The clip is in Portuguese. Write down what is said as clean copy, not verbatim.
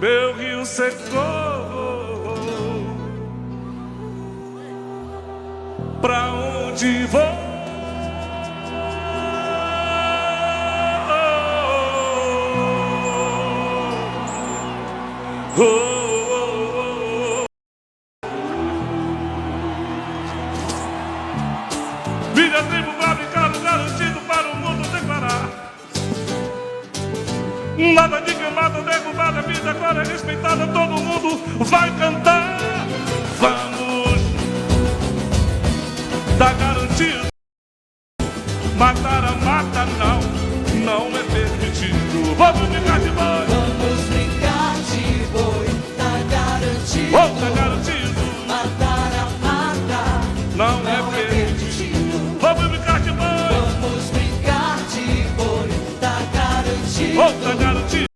meu rio secou. Pra onde vou? Minha tribo vai brincar no garantido para o mundo declarar. Nada de queimada, derrubada, a vida agora é respeitada, todo mundo vai cantar. Vamos dar garantido. Matar a mata não é permitido. Vamos brincar de boi. Vamos brincar de boi, tá garantido. Tá garantido. Matar a mata Não é permitido. Vamos brincar de boi. Vamos brincar de boi, tá garantido. Tá garantido.